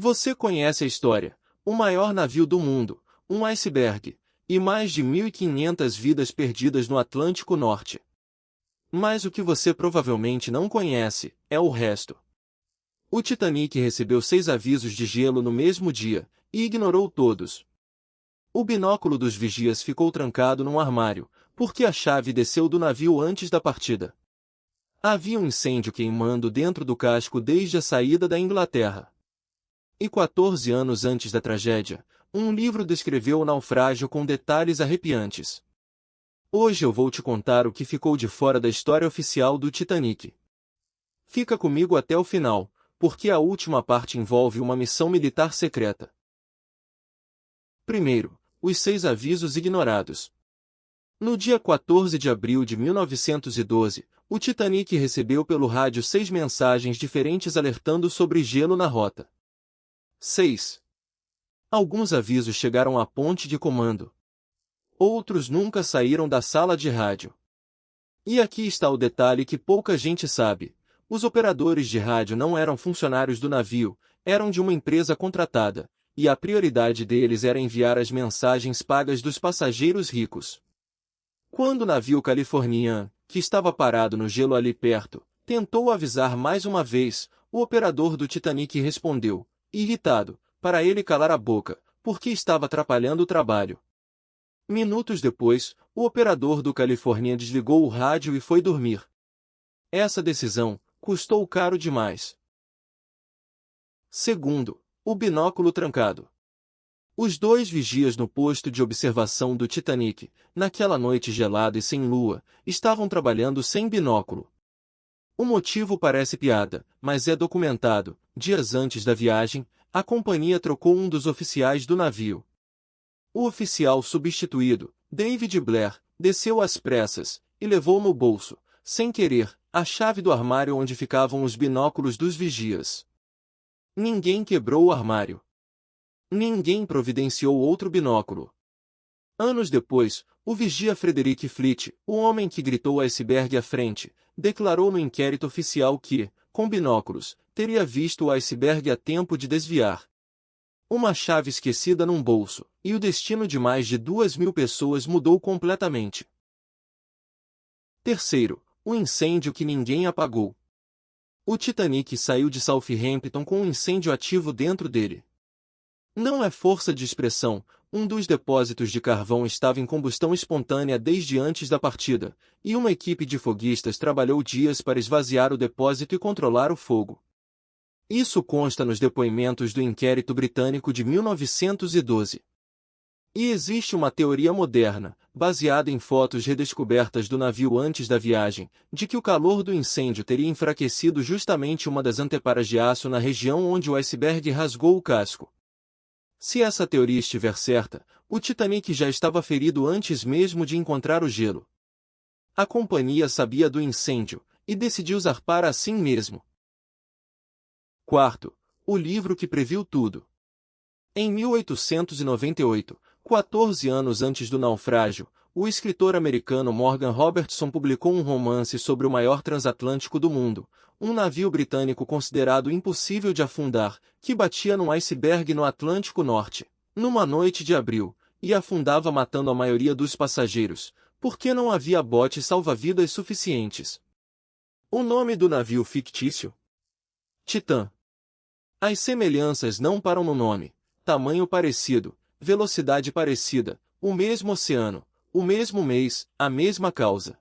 Você conhece a história. O maior navio do mundo, um iceberg, e mais de 1.500 vidas perdidas no Atlântico Norte. Mas o que você provavelmente não conhece é o resto. O Titanic recebeu 6 avisos de gelo no mesmo dia, e ignorou todos. O binóculo dos vigias ficou trancado num armário, porque a chave desceu do navio antes da partida. Havia um incêndio queimando dentro do casco desde a saída da Inglaterra. E 14 anos antes da tragédia, um livro descreveu o naufrágio com detalhes arrepiantes. Hoje eu vou te contar o que ficou de fora da história oficial do Titanic. Fica comigo até o final, porque a última parte envolve uma missão militar secreta. Primeiro, os 6 avisos ignorados. No dia 14 de abril de 1912, o Titanic recebeu pelo rádio 6 mensagens diferentes alertando sobre gelo na rota. 6. Alguns avisos chegaram à ponte de comando. Outros nunca saíram da sala de rádio. E aqui está o detalhe que pouca gente sabe. Os operadores de rádio não eram funcionários do navio, eram de uma empresa contratada, e a prioridade deles era enviar as mensagens pagas dos passageiros ricos. Quando o navio Californian, que estava parado no gelo ali perto, tentou avisar mais uma vez, o operador do Titanic respondeu, irritado, para ele calar a boca, porque estava atrapalhando o trabalho. Minutos depois, o operador do Californian desligou o rádio e foi dormir. Essa decisão custou caro demais. Segundo, o binóculo trancado. Os 2 vigias no posto de observação do Titanic, naquela noite gelada e sem lua, estavam trabalhando sem binóculo. O motivo parece piada, mas é documentado. Dias antes da viagem, a companhia trocou um dos oficiais do navio. O oficial substituído, David Blair, desceu às pressas e levou no bolso, sem querer, a chave do armário onde ficavam os binóculos dos vigias. Ninguém quebrou o armário. Ninguém providenciou outro binóculo. Anos depois, o vigia Frederick Fleet, o homem que gritou iceberg à frente, declarou no inquérito oficial que, com binóculos, teria visto o iceberg a tempo de desviar. Uma chave esquecida num bolso, e o destino de mais de 2.000 pessoas mudou completamente. Terceiro, o incêndio que ninguém apagou. O Titanic saiu de Southampton com um incêndio ativo dentro dele. Não é força de expressão, um dos depósitos de carvão estava em combustão espontânea desde antes da partida, e uma equipe de foguistas trabalhou dias para esvaziar o depósito e controlar o fogo. Isso consta nos depoimentos do inquérito britânico de 1912. E existe uma teoria moderna, baseada em fotos redescobertas do navio antes da viagem, de que o calor do incêndio teria enfraquecido justamente uma das anteparas de aço na região onde o iceberg rasgou o casco. Se essa teoria estiver certa, o Titanic já estava ferido antes mesmo de encontrar o gelo. A companhia sabia do incêndio, e decidiu zarpar assim mesmo. Quarto, o livro que previu tudo. Em 1898, 14 anos antes do naufrágio, o escritor americano Morgan Robertson publicou um romance sobre o maior transatlântico do mundo, um navio britânico considerado impossível de afundar, que batia num iceberg no Atlântico Norte, numa noite de abril, e afundava matando a maioria dos passageiros, porque não havia botes salva-vidas suficientes. O nome do navio fictício? Titã. As semelhanças não param no nome. Tamanho parecido, velocidade parecida, o mesmo oceano, o mesmo mês, a mesma causa.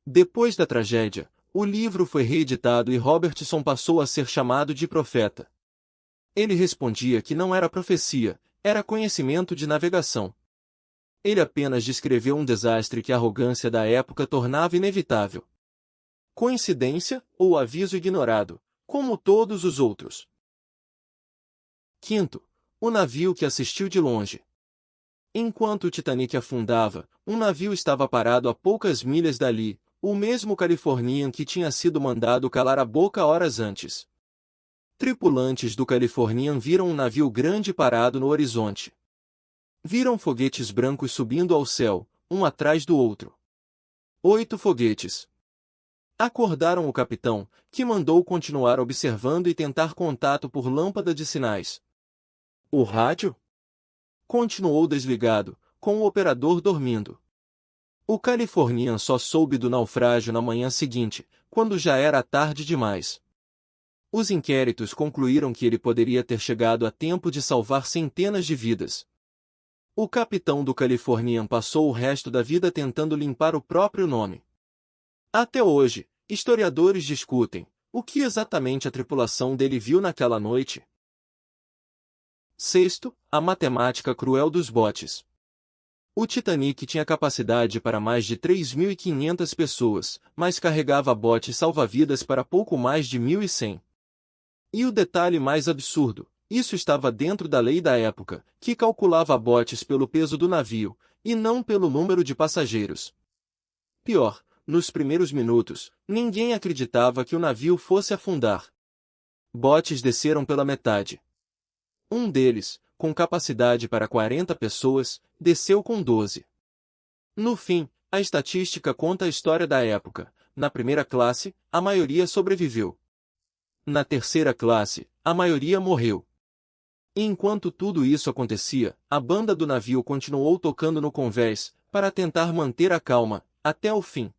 Depois da tragédia, o livro foi reeditado e Robertson passou a ser chamado de profeta. Ele respondia que não era profecia, era conhecimento de navegação. Ele apenas descreveu um desastre que a arrogância da época tornava inevitável. Coincidência ou aviso ignorado, como todos os outros. Quinto, o navio que assistiu de longe. Enquanto o Titanic afundava, um navio estava parado a poucas milhas dali, o mesmo Californian que tinha sido mandado calar a boca horas antes. Tripulantes do Californian viram um navio grande parado no horizonte. Viram foguetes brancos subindo ao céu, um atrás do outro. 8 foguetes. Acordaram o capitão, que mandou continuar observando e tentar contato por lâmpada de sinais. O rádio? Continuou desligado, com o operador dormindo. O Californian só soube do naufrágio na manhã seguinte, quando já era tarde demais. Os inquéritos concluíram que ele poderia ter chegado a tempo de salvar centenas de vidas. O capitão do Californian passou o resto da vida tentando limpar o próprio nome. Até hoje, historiadores discutem o que exatamente a tripulação dele viu naquela noite. Sexto, a matemática cruel dos botes. O Titanic tinha capacidade para mais de 3.500 pessoas, mas carregava botes salva-vidas para pouco mais de 1.100. E o detalhe mais absurdo, isso estava dentro da lei da época, que calculava botes pelo peso do navio, e não pelo número de passageiros. Pior, nos primeiros minutos, ninguém acreditava que o navio fosse afundar. Botes desceram pela metade. Um deles, com capacidade para 40 pessoas, desceu com 12. No fim, a estatística conta a história da época. Na primeira classe, a maioria sobreviveu. Na terceira classe, a maioria morreu. E enquanto tudo isso acontecia, a banda do navio continuou tocando no convés, para tentar manter a calma, até o fim.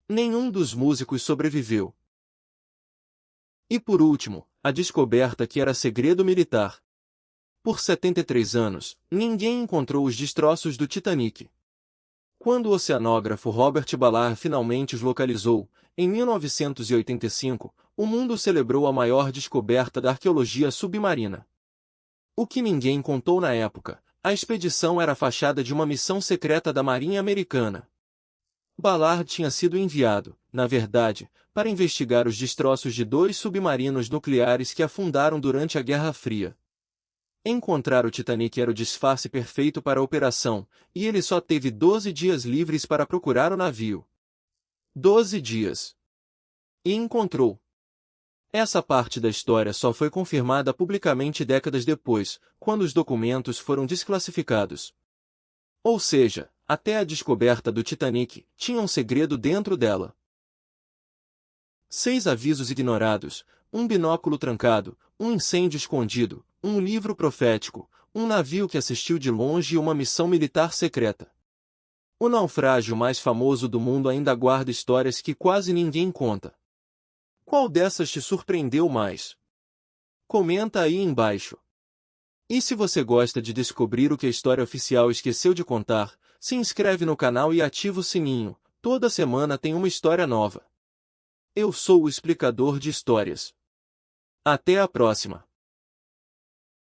Nenhum dos músicos sobreviveu. E por último, a descoberta que era segredo militar. Por 73 anos, ninguém encontrou os destroços do Titanic. Quando o oceanógrafo Robert Ballard finalmente os localizou, em 1985, o mundo celebrou a maior descoberta da arqueologia submarina. O que ninguém contou na época, a expedição era a fachada de uma missão secreta da Marinha Americana. Ballard tinha sido enviado, na verdade, para investigar os destroços de 2 submarinos nucleares que afundaram durante a Guerra Fria. Encontrar o Titanic era o disfarce perfeito para a operação, e ele só teve 12 dias livres para procurar o navio. 12 dias. E encontrou. Essa parte da história só foi confirmada publicamente décadas depois, quando os documentos foram desclassificados. Ou seja, até a descoberta do Titanic, tinha um segredo dentro dela. 6 avisos ignorados, um binóculo trancado, um incêndio escondido, um livro profético, um navio que assistiu de longe e uma missão militar secreta. O naufrágio mais famoso do mundo ainda guarda histórias que quase ninguém conta. Qual dessas te surpreendeu mais? Comenta aí embaixo. E se você gosta de descobrir o que a história oficial esqueceu de contar, se inscreve no canal e ativa o sininho. Toda semana tem uma história nova. Eu sou o explicador de histórias. Até a próxima.